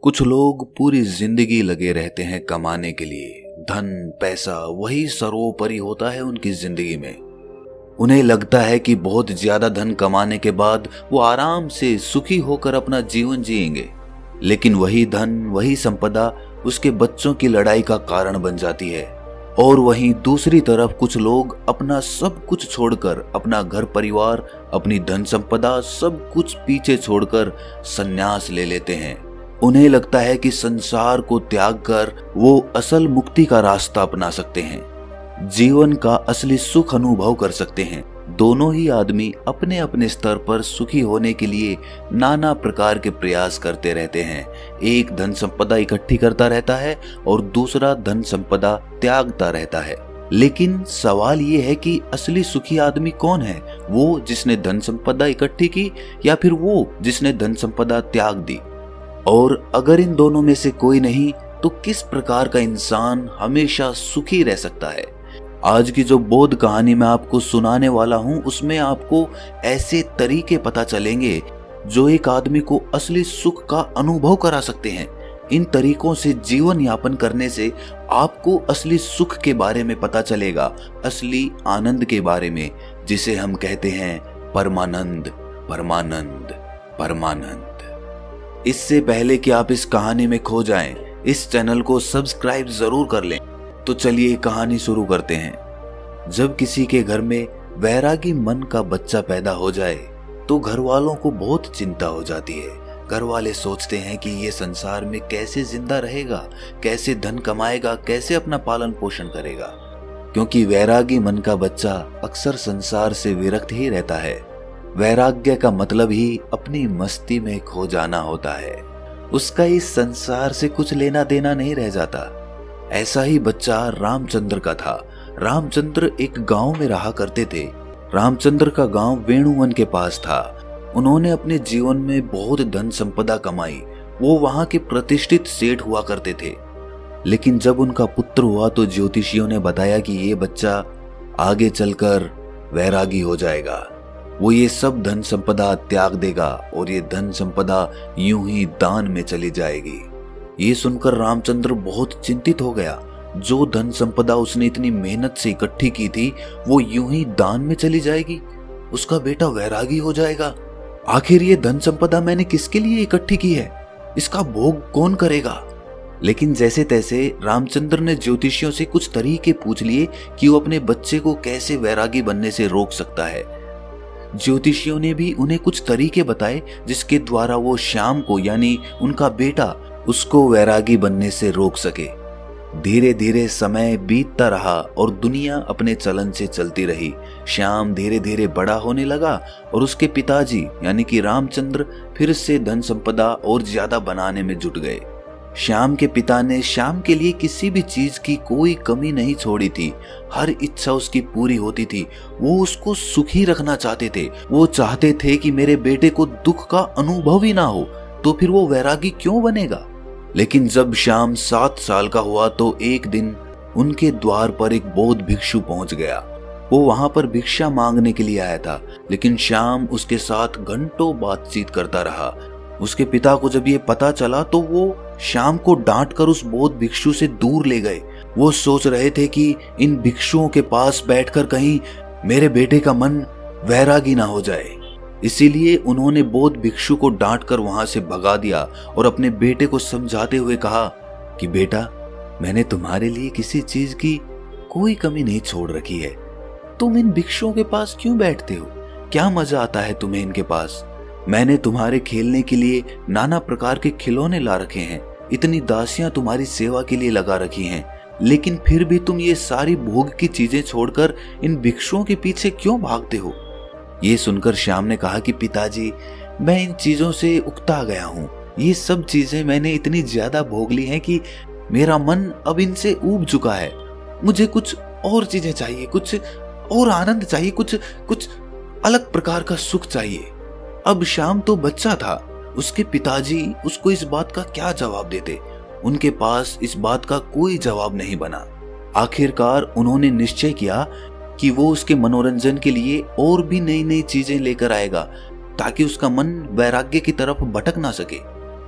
कुछ लोग पूरी जिंदगी लगे रहते हैं कमाने के लिए। धन पैसा वही सर्वोपरि होता है उनकी जिंदगी में। उन्हें लगता है कि बहुत ज्यादा धन कमाने के बाद वो आराम से सुखी होकर अपना जीवन जिएंगे, लेकिन वही धन वही संपदा उसके बच्चों की लड़ाई का कारण बन जाती है। और वहीं दूसरी तरफ कुछ लोग अपना सब कुछ छोड़कर, अपना घर परिवार, अपनी धन संपदा सब कुछ पीछे छोड़कर संन्यास ले लेते हैं। उन्हें लगता है कि संसार को त्याग कर वो असल मुक्ति का रास्ता अपना सकते हैं, जीवन का असली सुख अनुभव कर सकते हैं। दोनों ही आदमी अपने अपने स्तर पर सुखी होने के लिए नाना प्रकार के प्रयास करते रहते हैं। एक धन संपदा इकट्ठी करता रहता है और दूसरा धन संपदा त्यागता रहता है। लेकिन सवाल ये है कि असली सुखी आदमी कौन है? वो जिसने धन संपदा इकट्ठी की या फिर वो जिसने धन संपदा त्याग दी? और अगर इन दोनों में से कोई नहीं, तो किस प्रकार का इंसान हमेशा सुखी रह सकता है? आज की जो बोध कहानी मैं आपको सुनाने वाला हूं, उसमें आपको ऐसे तरीके पता चलेंगे जो एक आदमी को असली सुख का अनुभव करा सकते हैं। इन तरीकों से जीवन यापन करने से आपको असली सुख के बारे में पता चलेगा, असली आनंद के बारे में, जिसे हम कहते हैं परमानंद, परमानंद, परमानंद। इससे पहले कि आप इस कहानी में खो जाएं, इस चैनल को सब्सक्राइब जरूर कर लें। तो चलिए कहानी शुरू करते हैं। जब किसी के घर में वैरागी मन का बच्चा पैदा हो जाए तो घर वालों को बहुत चिंता हो जाती है। घर वाले सोचते हैं कि ये संसार में कैसे जिंदा रहेगा, कैसे धन कमाएगा, कैसे अपना पालन पोषण करेगा, क्योंकि वैरागी मन का बच्चा अक्सर संसार से विरक्त ही रहता है। वैराग्य का मतलब ही अपनी मस्ती में खो जाना होता है। उसका इस संसार से कुछ लेना देना नहीं रह जाता। ऐसा ही बच्चा रामचंद्र का था। रामचंद्र एक गांव में रहा करते थे। रामचंद्र का गांव वेणुवन के पास था। उन्होंने अपने जीवन में बहुत धन संपदा कमाई। वो वहां के प्रतिष्ठित सेठ हुआ करते थे। लेकिन जब उनका पुत्र हुआ तो ज्योतिषियों ने बताया कि ये बच्चा आगे चलकर वैरागी हो जाएगा। वो ये सब धन संपदा त्याग देगा और ये धन संपदा यूं ही दान में चली जाएगी। ये सुनकर रामचंद्र बहुत चिंतित हो गया। जो धन संपदा उसने इतनी मेहनत से इकट्ठी की थी वो यूं ही दान में चली जाएगी, उसका बेटा वैरागी हो जाएगा। आखिर ये धन संपदा मैंने किसके लिए इकट्ठी की है? इसका भोग कौन करेगा? लेकिन जैसे तैसे रामचंद्र ने ज्योतिषियों से कुछ तरीके पूछ लिए कि वो अपने बच्चे को कैसे वैरागी बनने से रोक सकता है। ज्योतिषियों ने भी उन्हें कुछ तरीके बताए जिसके द्वारा वो श्याम को, यानी उनका बेटा, उसको वैरागी बनने से रोक सके। धीरे धीरे समय बीतता रहा और दुनिया अपने चलन से चलती रही। श्याम धीरे धीरे बड़ा होने लगा और उसके पिताजी यानी कि रामचंद्र फिर से धन संपदा और ज्यादा बनाने में जुट गए। श्याम के पिता ने श्याम के लिए किसी भी चीज की कोई कमी नहीं छोड़ी थी। हर इच्छा उसकी पूरी होती थी। वो उसको सुखी रखना चाहते थे। वो चाहते थे कि मेरे बेटे को दुख का अनुभव ही ना हो, तो फिर वो वैरागी क्यों बनेगा? लेकिन जब श्याम 7 साल का हुआ तो एक दिन उनके द्वार पर एक बौद्ध भिक्षु पहुंच गया। वो वहां पर भिक्षा मांगने के लिए आया था, लेकिन श्याम उसके साथ घंटों बातचीत करता रहा। उसके पिता को जब ये पता चला तो वो श्याम को डांट कर उस बौद्ध भिक्षु से दूर ले गए। वो सोच रहे थे कि इन भिक्षुओं के पास बैठकर कहीं मेरे बेटे का मन वैरागी ना हो जाए। इसीलिए उन्होंने बौद्ध भिक्षु को डांट कर वहां से भगा दिया और अपने बेटे को समझाते हुए कहा कि बेटा, मैंने तुम्हारे लिए किसी चीज की कोई कमी नहीं छोड़ रखी है। तुम इन भिक्षुओं के पास क्यों बैठते हो? क्या मजा आता है तुम्हें इनके पास? मैंने तुम्हारे खेलने के लिए नाना प्रकार के खिलौने ला रखे हैं, इतनी दासियां तुम्हारी सेवा के लिए लगा रखी हैं, लेकिन फिर भी तुम ये सारी भोग की चीजें छोड़कर इन भिक्षुओं के पीछे क्यों भागते हो? ये सुनकर श्याम ने कहा कि पिताजी, मैं इन चीजों से उकता गया हूँ। ये सब चीजें मैंने इतनी ज्यादा भोग ली हैं कि मेरा मन अब इनसे ऊब चुका है। मुझे कुछ और चीजें चाहिए, कुछ और आनंद चाहिए, कुछ अलग प्रकार का सुख चाहिए। अब श्याम तो बच्चा था। उसके पिताजी उसको इस बात का क्या जवाब देते? उनके पास इस बात का कोई जवाब नहीं बना। आखिरकार उन्होंने निश्चय किया कि वो उसके मनोरंजन के लिए और भी नई नई चीजें लेकर आएगा ताकि उसका मन वैराग्य की तरफ भटक ना सके।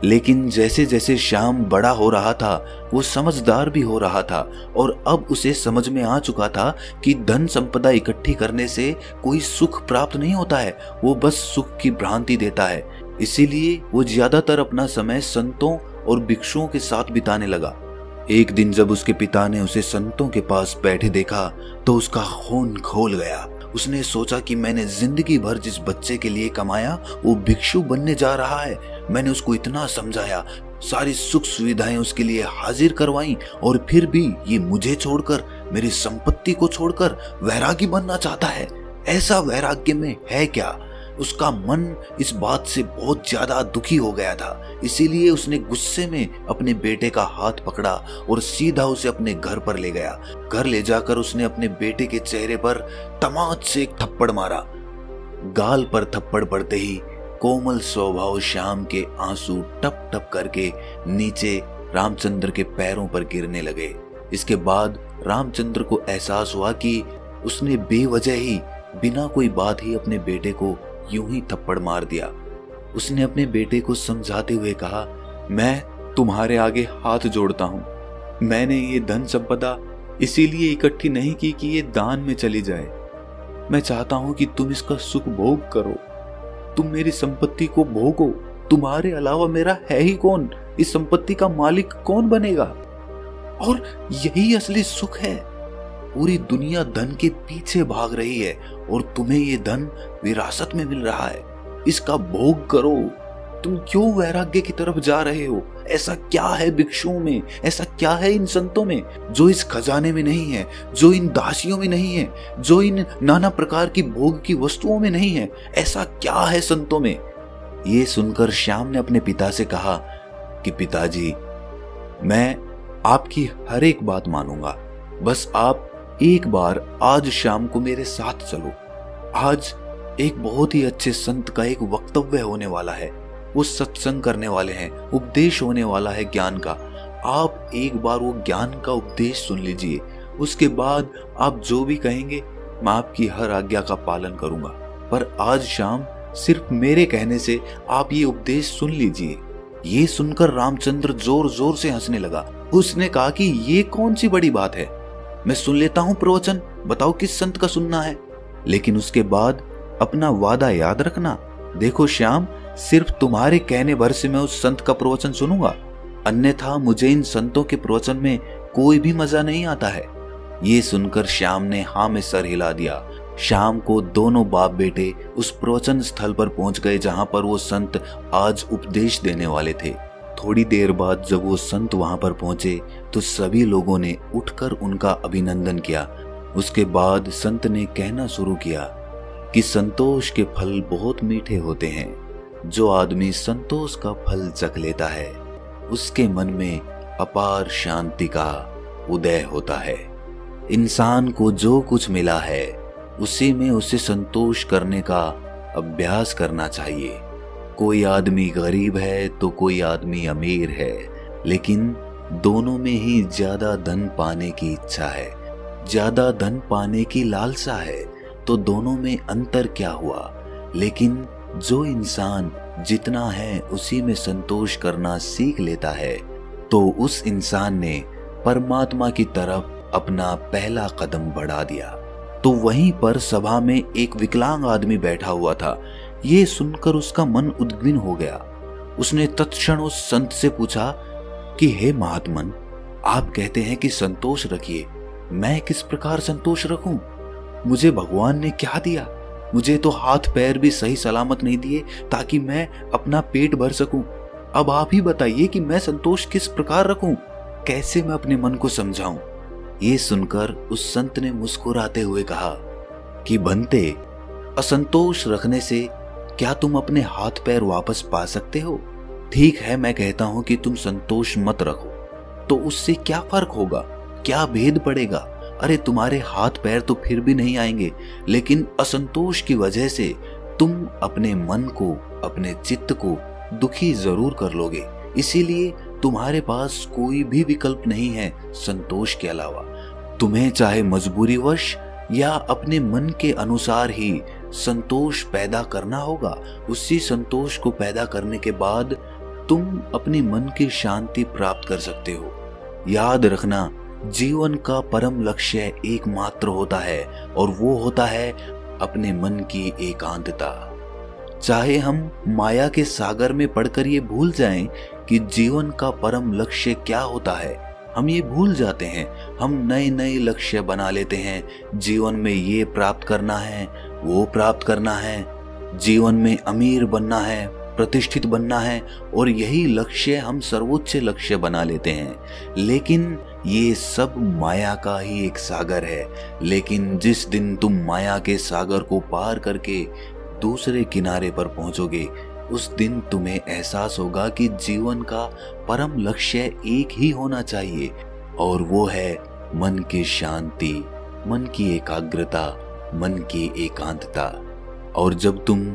लेकिन जैसे जैसे श्याम बड़ा हो रहा था वो समझदार भी हो रहा था और अब उसे समझ में आ चुका था कि धन संपदा इकट्ठी करने से कोई सुख प्राप्त नहीं होता है, वो बस सुख की भ्रांति देता है। इसीलिए वो ज्यादातर अपना समय संतों और भिक्षुओं के साथ बिताने लगा। एक दिन जब उसके पिता ने उसे संतों के पास बैठे देखा तो उसका खून खौल गया। उसने सोचा कि मैंने जिंदगी भर जिस बच्चे के लिए कमाया वो भिक्षु बनने जा रहा है। मैंने उसको इतना समझाया, सारी सुख सुविधाएं उसके लिए हाजिर करवाई और फिर भी ये मुझे छोड़कर, मेरी संपत्ति को छोड़कर वैरागी बनना चाहता है। ऐसा वैराग्य में है क्या? उसका मन इस बात से बहुत ज्यादा दुखी हो गया था। इसीलिए उसने गुस्से में अपने बेटे का हाथ पकड़ा और सीधा उसे अपने घर पर ले गया। घर ले जाकर उसने अपने बेटे के चेहरे पर तमाच से एक थप्पड़ मारा। गाल पर थप्पड़ पड़ते ही कोमल स्वभाव श्याम के आंसू टप टप करके नीचे रामचंद्र के पैरों पर गिरने लगे। इसके बाद रामचंद्र को एहसास हुआ कि उसने बेवजह ही, बिना कोई बात ही अपने बेटे को यूं ही थप्पड़ मार दिया। उसने अपने बेटे को समझाते हुए कहा, मैं तुम्हारे आगे हाथ जोड़ता हूं। मैंने ये धन संपदा इसीलिए इकट्ठी नहीं की कि ये दान में चली जाए। मैं चाहता हूं कि तुम इसका सुख भोग करो। तुम मेरी संपत्ति को भोगो। तुम्हारे अलावा मेरा है ही कौन? इस संपत्ति का मालिक कौन बनेगा? और यही असली सुख है। पूरी दुनिया धन के पीछे भाग रही है और तुम्हें ये धन विरासत में मिल रहा है। इसका भोग करो। तुम क्यों वैराग्य की तरफ जा रहे हो? ऐसा क्या है भिक्षुओं में, ऐसा क्या है इन संतों में जो इस खजाने में नहीं है, जो इन दासियों में नहीं है, जो इन नाना प्रकार की भोग की वस्तुओं में नहीं है? ऐसा क्या है संतों में? ये सुनकर श्याम ने अपने पिता से कहा कि पिताजी, मैं आपकी हर एक बात मानूंगा, बस आप एक बार आज शाम को मेरे साथ चलो। आज एक बहुत ही अच्छे संत का एक वक्तव्य होने वाला है। वो सत्संग करने वाले हैं, उपदेश होने वाला है ज्ञान का। आप एक बार वो ज्ञान का उपदेश सुन लीजिए। उसके बाद आप जो भी कहेंगे मैं आपकी हर आज्ञा का पालन करूंगा, पर आज शाम सिर्फ मेरे कहने से आप ये उपदेश सुन लीजिए। ये सुनकर रामचंद्र जोर जोर से हंसने लगा। उसने कहा कि ये कौन सी बड़ी बात है, मैं सुन लेता हूं प्रवचन, बताओ किस संत का सुनना है। लेकिन उसके बाद अपना वादा याद रखना। देखो श्याम, सिर्फ तुम्हारे कहने भर से मैं उस संत का प्रवचन सुनूंगा, अन्यथा मुझे इन संतों के प्रवचन में कोई भी मजा नहीं आता है। ये सुनकर श्याम ने हाँ में सर हिला दिया। शाम को दोनों बाप बेटे उस प्रवचन स्थल पर पहुंच गए जहां पर वो संत आज उपदेश देने वाले थे। थोड़ी देर बाद जब वो संत वहां पर पहुंचे तो सभी लोगों ने उठकर उनका अभिनंदन किया। उसके बाद संत ने कहना शुरू किया कि संतोष के फल बहुत मीठे होते हैं। जो आदमी संतोष का फल चख लेता है उसके मन में अपार शांति का उदय होता है। इंसान को जो कुछ मिला है उसी में उसे संतोष करने का अभ्यास करना चाहिए। कोई आदमी गरीब है तो कोई आदमी अमीर है, लेकिन दोनों में ही ज्यादा धन पाने की इच्छा है, ज्यादा धन पाने की लालसा है, तो दोनों में अंतर क्या हुआ। लेकिन जो इंसान जितना है उसी में संतोष करना सीख लेता है तो उस इंसान ने परमात्मा की तरफ अपना पहला कदम बढ़ा दिया। तो वहीं पर सभा में एक विकलांग आदमी बैठा हुआ था। ये सुनकर उसका मन उद्विग्न हो गया। उसने तत्क्षण उस संत से पूछा कि हे महात्मन, आप कहते हैं कि संतोष रखिए, मैं किस प्रकार संतोष रखूं? मुझे भगवान ने क्या दिया? मुझे तो हाथ पैर भी सही सलामत नहीं दिए ताकि मैं अपना पेट भर सकूं। अब आप ही बताइए कि मैं संतोष किस प्रकार रखूं? कैसे मैं अपने मन को समझाऊं? ये सुनकर उस संत ने मुस्कुराते हुए कहा कि बनते, असंतोष रखने से क्या तुम अपने हाथ पैर वापस पा सकते हो? ठीक है, मैं कहता हूं कि तुम संतोष मत रखो, तो उससे क्या फर्क होगा, क्या भेद पड़ेगा? अरे तुम्हारे हाथ पैर तो फिर भी नहीं आएंगे, लेकिन असंतोष की वजह से तुम अपने मन को, अपने चित्त को दुखी जरूर कर लोगे। इसीलिए तुम्हारे पास कोई भी विकल्प नहीं है संतोष के अलावा। तुम्हें चाहे मजबूरीवश या अपने मन के अनुसार ही संतोष पैदा करना होगा। उसी संतोष को पैदा करने के बाद तुम अपने मन की शांति प्राप्त कर सकते हो। याद रखना, जीवन का परम लक्ष्य एकमात्र होता है और वो होता है अपने मन की एकांतता। चाहे हम माया के सागर में पड़कर ये भूल जाएं कि जीवन का परम लक्ष्य क्या होता है, हम ये भूल जाते हैं। हम नए नए लक्ष्य बना लेते हैं। जीवन में ये प्राप्त करना है, वो प्राप्त करना है, जीवन में अमीर बनना है, प्रतिष्ठित बनना है, और यही लक्ष्य हम सर्वोच्च लक्ष्य बना लेते हैं। लेकिन ये सब माया का ही एक सागर है। लेकिन जिस दिन तुम माया के सागर को पार करके दूसरे किनारे पर पहुंचोगे, उस दिन तुम्हें एहसास होगा कि जीवन का परम लक्ष्य एक ही होना चाहिए, और वो है मन की शांति, मन की एकाग्रता, मन की एकांतता। और जब तुम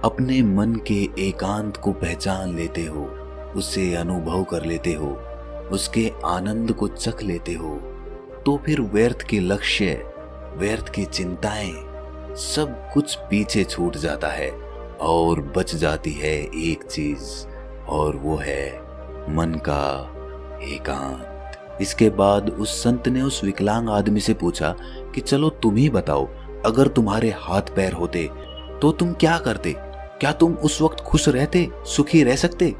अपने मन के एकांत को पहचान लेते हो, उसे अनुभव कर लेते हो, उसके आनंद को चख लेते हो, तो फिर व्यर्थ के लक्ष्य, व्यर्थ की चिंताएं, सब कुछ पीछे छूट जाता है और बच जाती है एक चीज, और वो है मन का एकांत। इसके बाद उस संत ने उस विकलांग आदमी से पूछा कि चलो तुम ही बताओ, अगर तुम्हारे हाथ पैर होते तो तुम क्या करते? क्या तुम उस वक्त खुश रहते, सुखी रह सकते?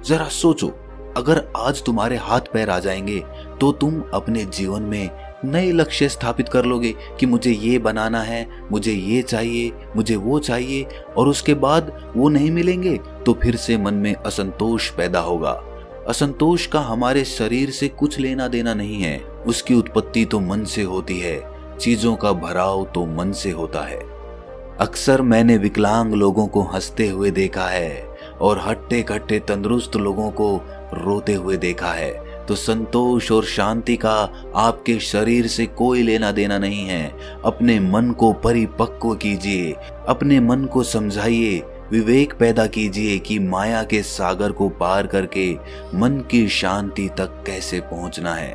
जरा सोचो, अगर आज तुम्हारे हाथ पैर आ जाएंगे तो तुम अपने जीवन में नए लक्ष्य स्थापित कर लोगे कि मुझे ये बनाना है, मुझे ये चाहिए, मुझे वो चाहिए, और उसके बाद वो नहीं मिलेंगे तो फिर से मन में असंतोष पैदा होगा। असंतोष का हमारे शरीर से कुछ लेना देना नहीं है, उसकी उत्पत्ति तो मन से होती है, चीजों का भराव तो मन से होता है। अक्सर मैंने विकलांग लोगों को हंसते हुए देखा है और हट्टे कट्टे तंदुरुस्त लोगों को रोते हुए देखा है। तो संतोष और शांति का आपके शरीर से कोई लेना देना नहीं है। अपने मन को परिपक्व कीजिए, अपने मन को समझाइए, विवेक पैदा कीजिए कि माया के सागर को पार करके मन की शांति तक कैसे पहुंचना है।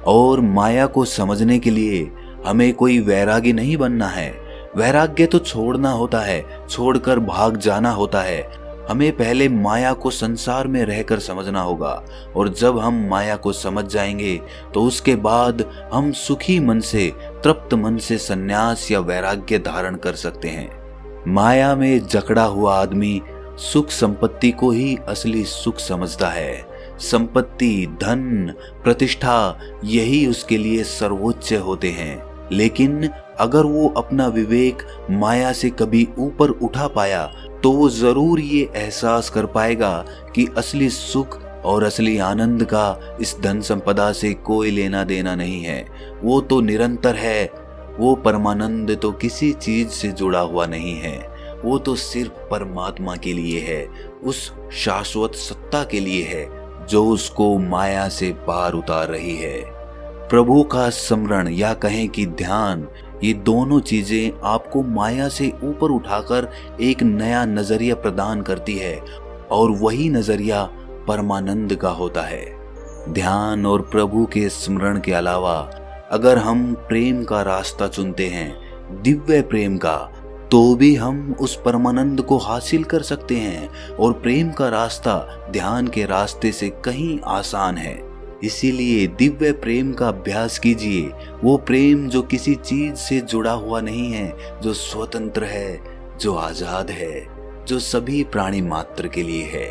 और माया को समझने के लिए हमें कोई वैरागी नहीं बनना है। वैराग्य तो छोड़ना होता है, छोड़कर भाग जाना होता है। हमें पहले माया को संसार में रहकर समझना होगा, और जब हम माया को समझ जाएंगे तो उसके बाद हम सुखी मन से, तृप्त मन से संन्यास या वैराग्य धारण कर सकते हैं। माया में जकड़ा हुआ आदमी सुख संपत्ति को ही असली सुख समझता है। संपत्ति, धन, प्रतिष्ठा, यही उसके लिए सर्वोच्च होते हैं। लेकिन अगर वो अपना विवेक माया से कभी ऊपर उठा पाया तो वो जरूर ये एहसास कर पाएगा कि असली सुख और असली आनंद का इस धन संपदा से कोई लेना देना नहीं है। वो तो निरंतर है। वो परमानंद तो किसी चीज से जुड़ा हुआ नहीं है। वो तो सिर्फ परमात्मा के लिए है, उस शाश्वत सत्ता के लिए है जो उसको माया से पार उतार रही है। प्रभु का स्मरण या कहें कि ध्यान, ये दोनों चीजें आपको माया से ऊपर उठाकर एक नया नजरिया प्रदान करती है, और वही नजरिया परमानंद का होता है। ध्यान और प्रभु के स्मरण के अलावा अगर हम प्रेम का रास्ता चुनते हैं, दिव्य प्रेम का, तो भी हम उस परमानंद को हासिल कर सकते हैं। और प्रेम का रास्ता ध्यान के रास्ते से कहीं आसान है। इसीलिए दिव्य प्रेम का अभ्यास कीजिए। वो प्रेम जो किसी चीज से जुड़ा हुआ नहीं है, जो स्वतंत्र है, जो आजाद है, जो सभी प्राणी मात्र के लिए है।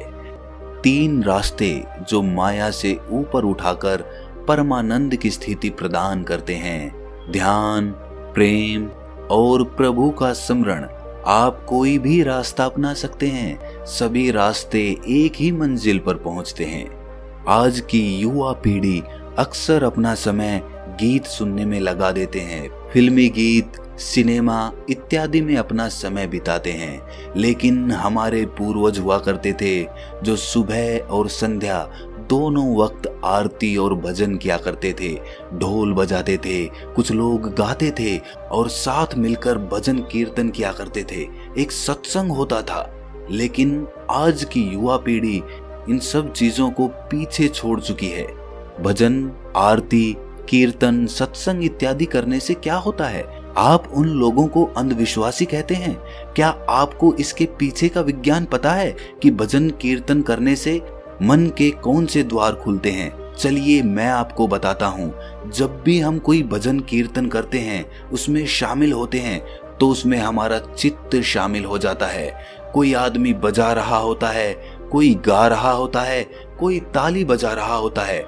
3 रास्ते जो माया से ऊपर उठाकर परमानंद की स्थिति प्रदान करते हैं, ध्यान, प्रेम और प्रभु का स्मरण। आप कोई भी रास्ता अपना सकते हैं, सभी रास्ते एक ही मंजिल पर पहुंचते हैं। आज की युवा पीढ़ी अक्सर अपना समय गीत सुनने में लगा देते हैं, फिल्मी गीत, सिनेमा इत्यादि में अपना समय बिताते हैं। लेकिन हमारे पूर्वज हुआ करते थे जो सुबह और संध्या दोनों वक्त आरती और भजन किया करते थे, ढोल बजाते थे, कुछ लोग गाते थे और साथ मिलकर भजन कीर्तन किया करते थे। एक सत्संग होता था। लेकिन आज की युवा पीढ़ी इन सब चीजों को पीछे छोड़ चुकी है। भजन, आरती, कीर्तन, सत्संग इत्यादि करने से क्या होता है? आप उन लोगों को अंधविश्वासी कहते हैं। क्या आपको इसके पीछे का विज्ञान पता है कि भजन कीर्तन करने से मन के कौन से द्वार खुलते हैं? चलिए मैं आपको बताता हूँ। जब भी हम कोई भजन कीर्तन करते हैं, उसमें शामिल होते हैं, तो उसमें हमारा चित्त शामिल हो जाता है। कोई आदमी बजा रहा होता है, कोई गा रहा होता है, कोई ताली बजा रहा होता है,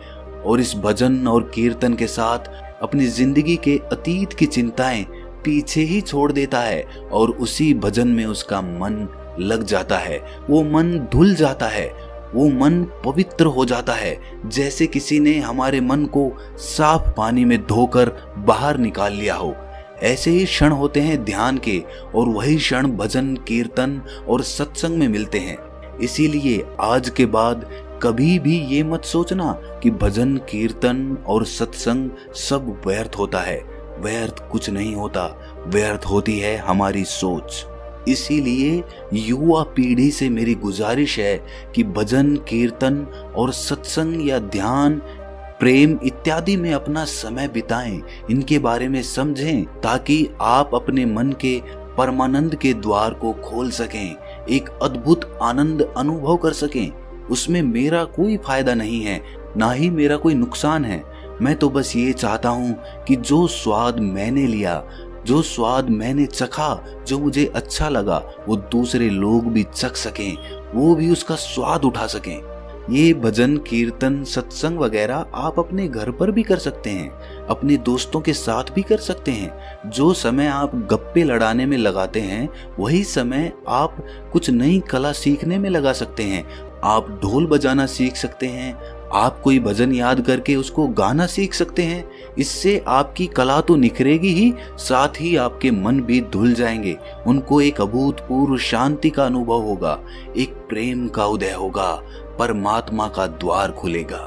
और इस भजन और कीर्तन के साथ अपनी जिंदगी के अतीत की चिंताएं पीछे ही छोड़ देता है और उसी भजन में उसका मन लग जाता है। वो मन धुल जाता है, वो मन पवित्र हो जाता है, जैसे किसी ने हमारे मन को साफ पानी में धोकर बाहर निकाल लिया हो। ऐसे ही क्षण होते हैं ध्यान के, और वही क्षण भजन कीर्तन और सत्संग में मिलते हैं। इसीलिए आज के बाद कभी भी ये मत सोचना कि भजन कीर्तन और सत्संग सब व्यर्थ होता है। व्यर्थ कुछ नहीं होता, व्यर्थ होती है हमारी सोच। इसीलिए युवा पीढ़ी से मेरी गुजारिश है कि भजन कीर्तन और सत्संग या ध्यान, प्रेम इत्यादि में अपना समय बिताएं, इनके बारे में समझें, ताकि आप अपने मन के परमानंद के द्वार को खोल सकें, एक अद्भुत आनंद अनुभव कर सकें। उसमें मेरा कोई फायदा नहीं है, ना ही मेरा कोई नुकसान है। मैं तो बस ये चाहता हूँ कि जो स्वाद मैंने लिया, जो स्वाद मैंने चखा, जो मुझे अच्छा लगा, वो दूसरे लोग भी चख सकें, वो भी उसका स्वाद उठा सकें। ये भजन कीर्तन सत्संग वगैरह आप अपने घर पर भी कर सकते हैं, अपने दोस्तों के साथ भी कर सकते हैं। जो समय आप गप्पे लड़ाने में लगाते हैं, वही समय आप कुछ नई कला सीखने में लगा सकते हैं। आप ढोल बजाना सीख सकते हैं, आप कोई भजन याद करके उसको गाना सीख सकते हैं। इससे आपकी कला तो निखरेगी ही, साथ ही आपके मन भी धुल जाएंगे। उनको एक अभूतपूर्व शांति का अनुभव होगा, एक प्रेम का उदय होगा, परमात्मा का द्वार खुलेगा।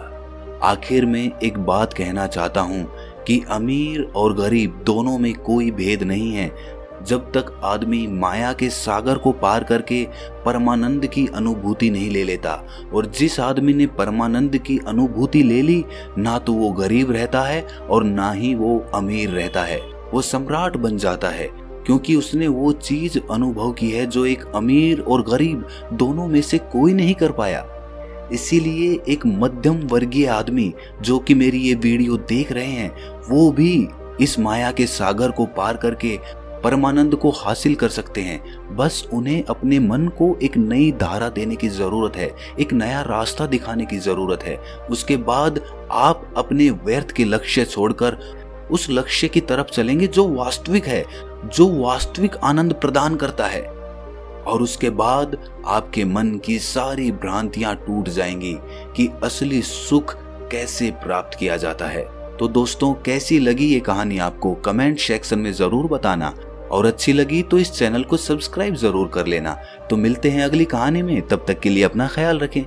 आखिर में एक बात कहना चाहता हूँ कि अमीर और गरीब दोनों में कोई भेद नहीं है। जब तक आदमी माया के सागर को पार करके परमानंद की अनुभूति नहीं ले लेता, और जिस आदमी ने परमानंद की अनुभूति ले ली, ना तो वो गरीब रहता है और ना ही वो अमीर रहता है। वो सम्राट बन जाता है, क्योंकि उसने वो चीज अनुभव की है जो एक अमीर और गरीब दोनों में से कोई नहीं कर पाया। इसीलिए एक मध्यम वर्गीय आदमी जो कि मेरी ये वीडियो देख रहे हैं, वो भी इस माया के सागर को पार करके परमानंद को हासिल कर सकते हैं। बस उन्हें अपने मन को एक नई धारा देने की जरूरत है, एक नया रास्ता दिखाने की जरूरत है। उसके बाद आप अपने व्यर्थ के लक्ष्य छोड़कर उस लक्ष्य की तरफ चलेंगे जो वास्तविक है, जो वास्तविक आनंद प्रदान करता है। और उसके बाद आपके मन की सारी भ्रांतियां टूट जाएंगी कि असली सुख कैसे प्राप्त किया जाता है। तो दोस्तों, कैसी लगी ये कहानी आपको कमेंट सेक्शन में जरूर बताना, और अच्छी लगी तो इस चैनल को सब्सक्राइब जरूर कर लेना। तो मिलते हैं अगली कहानी में, तब तक के लिए अपना ख्याल रखें।